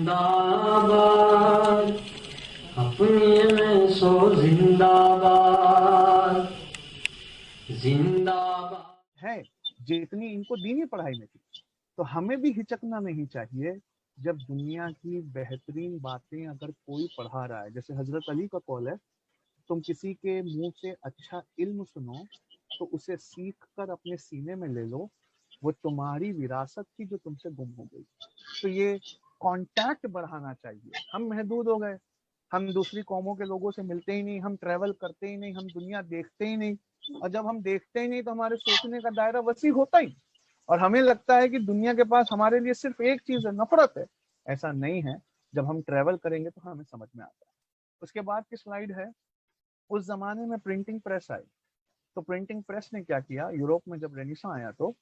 زندہ باد اپنی میں سو زندہ باد زندہ باد ہے جتنی ان کو دینی پڑھائی میں تھی. تو ہمیں بھی ہچکنا نہیں چاہیے جب دنیا کی بہترین باتیں اگر کوئی پڑھا رہا ہے. جیسے حضرت علی کا قول ہے تم کسی کے منہ سے اچھا علم سنو تو اسے سیکھ کر اپنے سینے میں لے لو، وہ تمہاری وراثت تھی جو تم سے گم ہو گئی. تو یہ کانٹیکٹ بڑھانا چاہیے. ہم محدود ہو گئے، ہم دوسری قوموں کے لوگوں سے ملتے ہی نہیں، ہم ٹریول کرتے ہی نہیں، ہم دنیا دیکھتے ہی نہیں. اور جب ہم دیکھتے ہی نہیں تو ہمارے سوچنے کا دائرہ وسیع ہوتا ہی، اور ہمیں لگتا ہے کہ دنیا کے پاس ہمارے لیے صرف ایک چیز ہے، نفرت ہے. ایسا نہیں ہے. جب ہم ٹریول کریں گے تو ہمیں سمجھ میں آتا ہے. اس کے بعد کی سلائیڈ ہے، اس زمانے میں پرنٹنگ پریس آئی. تو پرنٹنگ پریس نے کیا کیا، یوروپ میں جب رینیساں آیا تو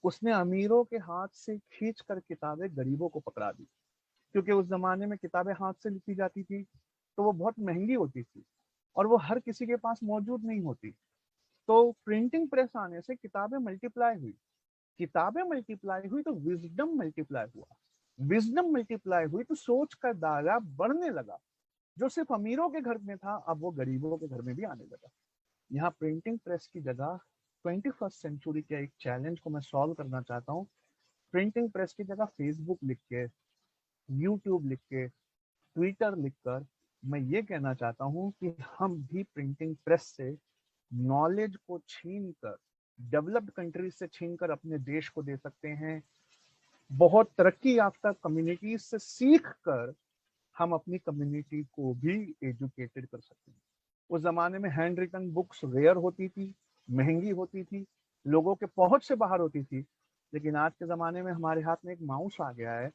اس نے امیروں کے ہاتھ سے کھینچ کر کتابیں غریبوں کو پکڑا دی. کیونکہ اس زمانے میں کتابیں ہاتھ سے لکھی جاتی تھی تو وہ بہت مہنگی ہوتی تھی اور وہ ہر کسی کے پاس موجود نہیں ہوتی. تو پرنٹنگ پریس آنے سے کتابیں ملٹیپلائی ہوئی. کتابیں ملٹیپلائی ہوئی تو وزڈم ملٹیپلائی ہوا. وزڈم ملٹیپلائی ہوئی تو سوچ کا دائرہ بڑھنے لگا. جو صرف امیروں کے گھر میں تھا اب وہ غریبوں کے گھر میں بھی آنے لگا. یہاں پرنٹنگ پریس کی جگہ 21 سینچری کے ایک چیلنج کو میں سالو کرنا چاہتا ہوں. پرنٹنگ پریس کی جگہ فیس بک لکھ کے، یوٹیوب لکھ کے، ٹویٹر لکھ کر میں یہ کہنا چاہتا ہوں کہ ہم بھی پرنٹنگ پریس سے نالج کو چھین کر، ڈیولپڈ کنٹریز سے چھین کر اپنے دیش کو دے سکتے ہیں. بہت ترقی یافتہ کمیونٹیز سے سیکھ کر ہم اپنی کمیونٹی کو بھی ایجوکیٹڈ کر سکتے ہیں. اس زمانے میں ہینڈ ریٹن بکس ریئر ہوتی تھی، مہنگی ہوتی تھی، لوگوں کے پہنچ سے باہر ہوتی تھی. لیکن آج کے زمانے میں ہمارے ہاتھ میں ایک ماؤس آ گیا ہے.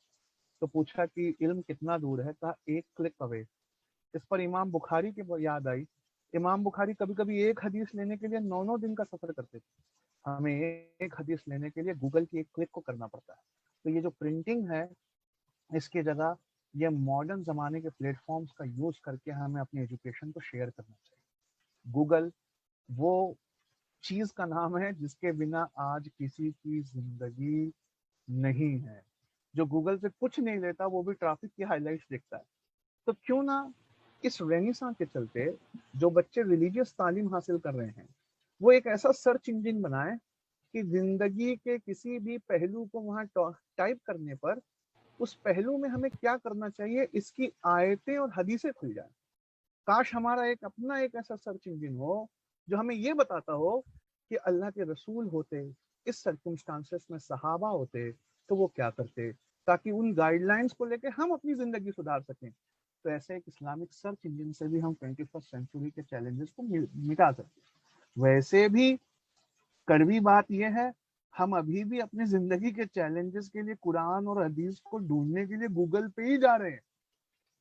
تو پوچھا کہ علم کتنا دور ہے، کہا ایک کلک اوے. اس پر امام بخاری کی یاد آئی. امام بخاری کبھی کبھی ایک حدیث لینے کے لیے 9 دن کا سفر کرتے تھے. ہمیں ایک حدیث لینے کے لیے گوگل کی ایک کلک کو کرنا پڑتا ہے. تو یہ جو پرنٹنگ ہے اس کی جگہ یہ ماڈرن زمانے کے پلیٹ فارمز کا یوز کر کے ہمیں اپنی ایجوکیشن کو شیئر کرنا چاہیے. گوگل وہ چیز کا نام ہے جس کے بنا آج کسی کی زندگی نہیں ہے. جو گوگل سے کچھ نہیں لیتا وہ بھی ٹریفک کی ہائی لائٹس دیکھتا ہے. تو کیوں نہ اس رینیساں کے چلتے جو بچے ریلیجیس تعلیم حاصل کر رہے ہیں وہ ایک ایسا سرچ انجن بنائے کہ زندگی کے کسی بھی پہلو کو وہاں ٹائپ کرنے پر اس پہلو میں ہمیں کیا کرنا چاہیے اس کی آیتیں اور حدیثیں کھل جائیں. کاش ہمارا ایک اپنا ایک ایسا سرچ انجن ہو جو ہمیں یہ بتاتا ہو کہ اللہ کے رسول ہوتے، اس سرکمسٹانسز میں صحابہ ہوتے تو وہ کیا کرتے، تاکہ ان گائیڈ لائنز کو لے کے ہم اپنی زندگی سدھار سکیں. تو ایسے ایک اسلامک سرچ انجن سے بھی ہم 21 سینچری کے چیلنجز کو مٹا سکتے. ویسے بھی کڑوی بات یہ ہے ہم ابھی بھی اپنی زندگی کے چیلنجز کے لیے قرآن اور حدیث کو ڈھونڈنے کے لیے گوگل پہ ہی جا رہے ہیں.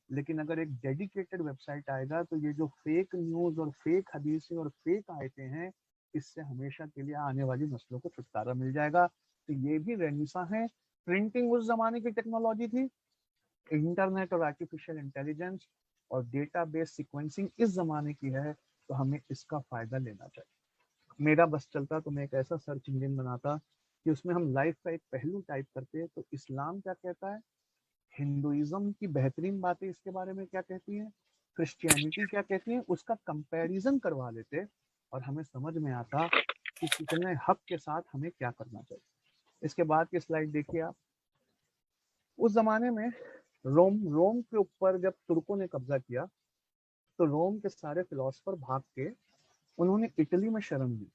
لیکن اگر ایک ڈیڈیکیٹڈ ویب سائٹ آئے گا تو یہ جو فیک نیوز اور فیک حدیثیں اور فیک آیتیں ہیں اس سے ہمیشہ کے لیے آنے والی نسلوں کو چھٹکارا مل جائے گا. تو یہ بھی رینیساں ہے. پرنٹنگ اس زمانے کی ٹیکنالوجی تھی، انٹرنیٹ اور آرٹیفیشل انٹیلیجنس اور ڈیٹا بیس سیکوینسنگ اس زمانے کی ہے. تو ہمیں اس کا فائدہ لینا چاہیے. میرا بس چلتا تو میں ایک ایسا سرچ انجن بناتا کہ اس میں ہم لائف کا ایک پہلو ٹائپ کرتے تو اسلام کیا کہتا ہے، ہندوازم کی بہترین باتیں اس کے بارے میں کیا کہتی ہیں، کرسچینٹی کیا کہتی ہیں، اس کا کمپیریزن کروا لیتے اور ہمیں سمجھ میں آتا کہ کتنے حق کے ساتھ ہمیں کیا کرنا چاہیے. اس کے بعد کی سلائیڈ دیکھیے آپ. اس زمانے میں روم کے اوپر جب ترکوں نے قبضہ کیا تو روم کے سارے فلاسفر بھاگ کے انہوں نے اٹلی میں شرن لی.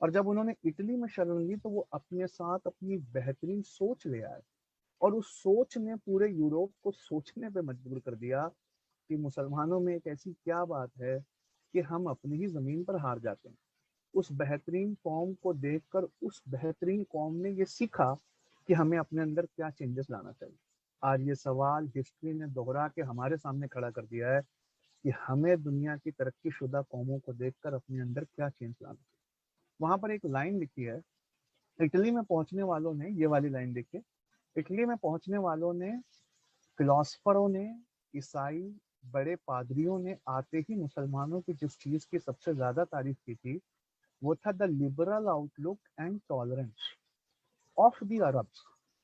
اور جب انہوں نے اٹلی میں شرن لی تو وہ اپنے ساتھ اپنی بہترین سوچ لے آئے اور اس سوچ نے پورے یوروپ کو سوچنے پہ مجبور کر دیا کہ مسلمانوں میں ایک ایسی کیا بات ہے کہ ہم اپنی ہی زمین پر ہار جاتے ہیں. اس بہترین قوم کو دیکھ کر اس بہترین قوم نے یہ سیکھا کہ ہمیں اپنے اندر کیا چینجز لانا چاہیے. آج یہ سوال ہسٹری نے دوہرا کے ہمارے سامنے کھڑا کر دیا ہے کہ ہمیں دنیا کی ترقی شدہ قوموں کو دیکھ کر اپنے اندر کیا چینج لانا چاہیے. وہاں پر ایک لائن لکھی ہے، اٹلی میں پہنچنے والوں نے، یہ والی لائن دیکھیے، اٹلی میں پہنچنے والوں نے، فلاسفروں نے، عیسائی بڑے پادریوں نے آتے ہی مسلمانوں کی جس چیز کی سب سے زیادہ تعریف کی تھی وہ تھا the liberal outlook and tolerance of the Arabs.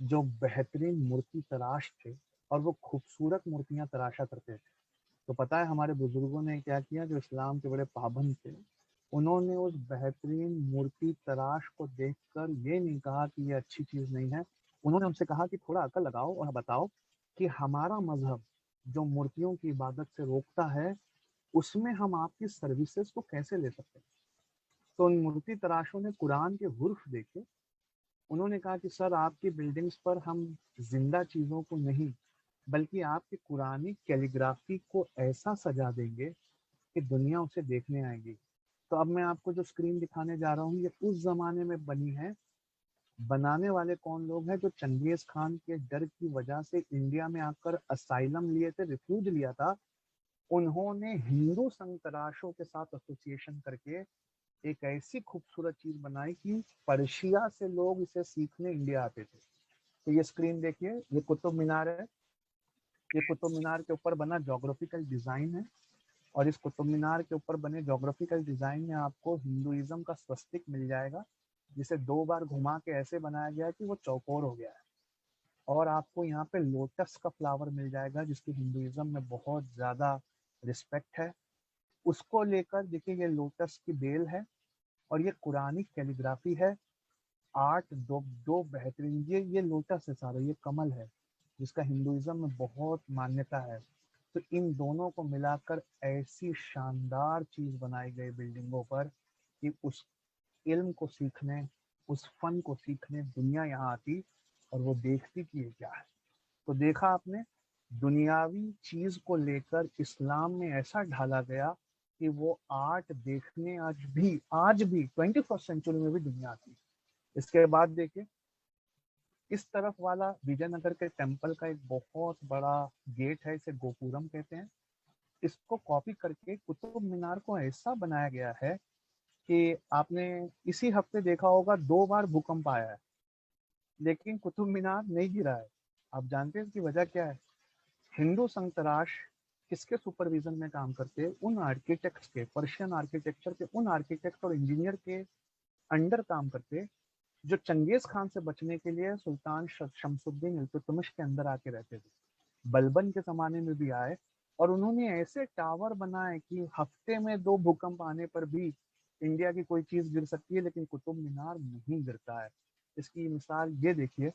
جو بہترین مورتی تراش تھے اور وہ خوبصورت مورتیاں تراشا کرتے تھے. تو پتہ ہے ہمارے بزرگوں نے کیا کیا، جو اسلام کے بڑے پابند تھے، انہوں نے اس بہترین مورتی تراش کو دیکھ کر یہ نہیں کہا کہ یہ اچھی چیز نہیں ہے، انہوں نے ان سے کہا کہ تھوڑا عقل لگاؤ اور بتاؤ کہ ہمارا مذہب جو مورتیوں کی عبادت سے روکتا ہے، اس میں ہم آپ کی سروسز کو کیسے لے سکتے ہیں. تو ان مورتی تراشوں نے قرآن کے حرف دیکھے، انہوں نے کہا کہ سر آپ کی بلڈنگز پر ہم زندہ چیزوں کو نہیں بلکہ آپ کی قرآنی کیلیگرافی کو ایسا سجا دیں گے کہ دنیا اسے دیکھنے آئے گی. تو اب میں آپ کو جو اسکرین دکھانے جا رہا ہوں یہ اس زمانے میں بنی ہے. بنانے والے کون لوگ ہیں؟ جو چنگیز خان کے ڈر کی وجہ سے انڈیا میں آ کر اسائلم لیے تھے، ریفیوج لیا تھا، انہوں نے ہندو سنگ تراشوں کے ساتھ ایسوسیشن کر کے ایک ایسی خوبصورت چیز بنائی کہ پرشیا سے لوگ اسے سیکھنے انڈیا آتے تھے. تو یہ اسکرین دیکھیے، یہ قطب مینار ہے. یہ قطب مینار کے اوپر بنا جغرافیکل ڈیزائن ہے، اور اس قطب مینار کے اوپر بنے جغرافیکل ڈیزائن میں آپ کو ہندوازم کا سوستک مل جائے گا، جسے 2 بار گھما کے ایسے بنایا گیا ہے کہ وہ چوکور ہو گیا ہے. اور آپ کو یہاں پہ لوٹس کا فلاور مل جائے گا جس کی ہندوازم میں بہت زیادہ رسپیکٹ ہے. اس کو لے کر دیکھیے، یہ لوٹس کی بیل ہے اور یہ قرآنی کیلیگرافی ہے. آرٹ دو بہترین، یہ لوٹس ہے سارا، یہ کمل ہے جس کا ہندوازم میں بہت مانیتا ہے. تو ان دونوں کو ملا کر ایسی شاندار چیز بنائی گئی بلڈنگوں پر کہ اس علم کو سیکھنے، اس فن کو سیکھنے دنیا یہاں آتی اور وہ دیکھتی کہ یہ کیا ہے. تو دیکھا آپ نے، دنیاوی چیز کو لے کر اسلام میں ایسا ڈھالا گیا کہ وہ آرٹ دیکھنے آج بھی 21 سینچری میں بھی دنیا آتی. اس کے بعد دیکھیں اس طرف والا وجے نگر کے ٹیمپل کا ایک بہت بڑا گیٹ ہے، اسے گوپورم کہتے ہیں. اس کو کاپی کر کے قطب مینار کو ایسا بنایا گیا ہے کہ آپ نے اسی ہفتے دیکھا ہوگا 2 بار بھوکمپ آیا ہے لیکن قطب مینار نہیں گرا ہے. آپ جانتے ہیں اس کی وجہ کیا ہے؟ ہندو سنگ تراش کس کے سپرویژن میں کام کرتے؟ ان آرکیٹیکٹس کے، پرشین آرکیٹیکچر کے ان آرکیٹیکٹ اور انجینئر کے انڈر کام کرتے جو چنگیز خان سے بچنے کے لیے سلطان شمس الدین التتمش کے اندر آ کے رہتے تھے. بلبن کے زمانے میں بھی آئے اور انہوں نے ایسے ٹاور بنائے کہ ہفتے میں 2 بھوکمپ آنے پر بھی انڈیا کی کوئی چیز گر سکتی ہے لیکن قطب مینار نہیں گرتا ہے. اس کی مثال یہ دیکھیے،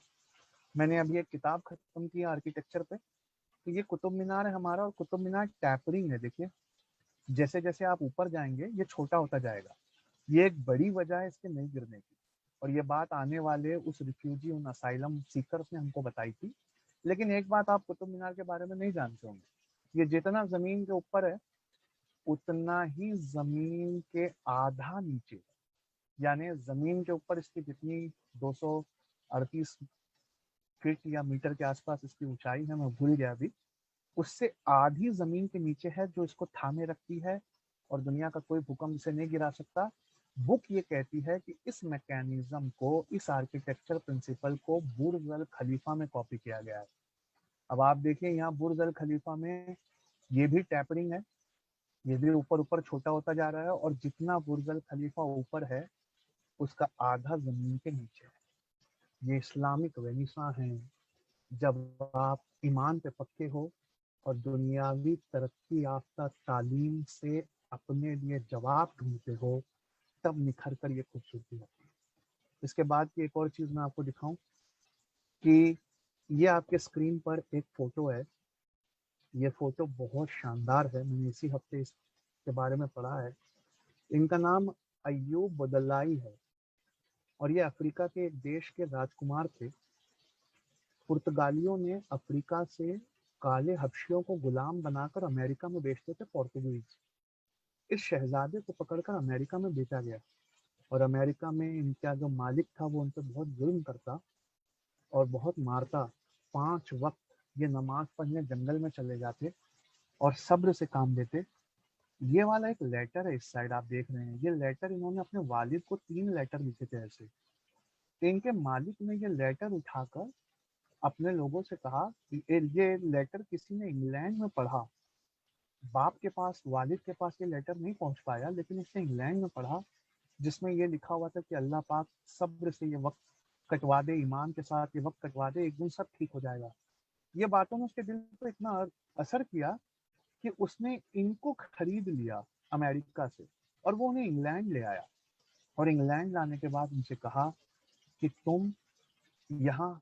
میں نے ابھی ایک کتاب ختم کی آرکیٹیکچر پہ، تو یہ قطب مینار ہے ہمارا، اور قطب مینار ٹیپرنگ ہے. دیکھیے جیسے جیسے آپ اوپر جائیں گے یہ چھوٹا ہوتا جائے گا. یہ ایک بڑی وجہ ہے اس کے نہیں گرنے کی، اور یہ بات آنے والے اس ریفیوجی ان اسائلم سیکرز نے ہم کو بتائی تھی. لیکن ایک بات آپ قطب مینار کے بارے میں نہیں جانتے ہوں گے، یہ جتنا زمین کے اوپر ہے اتنا ہی زمین کے آدھا نیچے، یعنی زمین کے اوپر اس کی جتنی 238 فٹ یا میٹر کے آس پاس اس کی اونچائی ہے، میں بھول گیا ابھی، اس سے آدھی زمین کے نیچے ہے جو اس کو تھامے رکھتی ہے اور دنیا کا کوئی بھوکمپ اسے نہیں گرا سکتا. بک یہ کہتی ہے کہ اس میکینزم کو، اس آرکیٹیکچر پرنسپل کو برج الخلیفہ میں کاپی کیا گیا ہے. اب آپ دیکھیں یہاں برج الخلیفہ میں یہ بھی ٹیپرنگ ہے، یہ بھی اوپر چھوٹا ہوتا جا رہا ہے، اور جتنا برج الخلیفہ اوپر ہے اس کا آدھا زمین کے نیچے ہے. یہ اسلامک وینیسا ہیں. جب آپ ایمان پہ پکے ہو اور دنیاوی ترقی یافتہ تعلیم سے اپنے لیے جواب ڈھونڈتے ہو، تب نکھر کر یہ خوبصورتی ہوتی ہے. اس کے بعد کی ایک اور چیز میں آپ کو دکھاؤں کہ یہ آپ کے اسکرین پر ایک فوٹو ہے. یہ فوٹو بہت شاندار ہے، میں نے اسی ہفتے اس کے بارے میں پڑھا ہے. ان کا نام ایوب بدلائی ہے اور یہ افریقہ کے ایک دیش کے راجکمار تھے. پرتگالیوں نے افریقہ سے کالے حبشیوں کو غلام بنا کر امریکہ میں بیچتے تھے پورتگیز. اس شہزادے کو پکڑ کر امریکہ میں بیچا گیا اور امریکہ میں ان کا جو مالک تھا وہ ان پہ بہت ظلم کرتا اور بہت مارتا. 5 وقت یہ نماز پڑھنے جنگل میں چلے جاتے اور صبر سے کام لیتے. یہ والا ایک لیٹر ہے، اس سائڈ آپ دیکھ رہے ہیں، یہ لیٹر انہوں نے اپنے والد کو 3 لیٹر لکھے تھے ایسے. ان کے مالک نے یہ لیٹر اٹھا کر اپنے لوگوں سے کہا کہ یہ لیٹر کسی نے انگلینڈ میں پڑھا. باپ کے پاس، والد کے پاس یہ لیٹر نہیں پہنچ پایا، لیکن اس نے انگلینڈ میں پڑھا جس میں یہ لکھا ہوا تھا کہ اللہ پاک صبر سے یہ وقت کٹوا دے ایمان کے ساتھ، یہ وقت کٹوا دے، ایک دن سب ٹھیک ہو جائے گا. یہ باتوں نے اس کے دل پر اتنا اثر کیا کہ اس نے ان کو خرید لیا امریکہ سے، اور وہ انہیں انگلینڈ لے آیا، اور انگلینڈ لانے کے بعد ان سے کہا کہ تم یہاں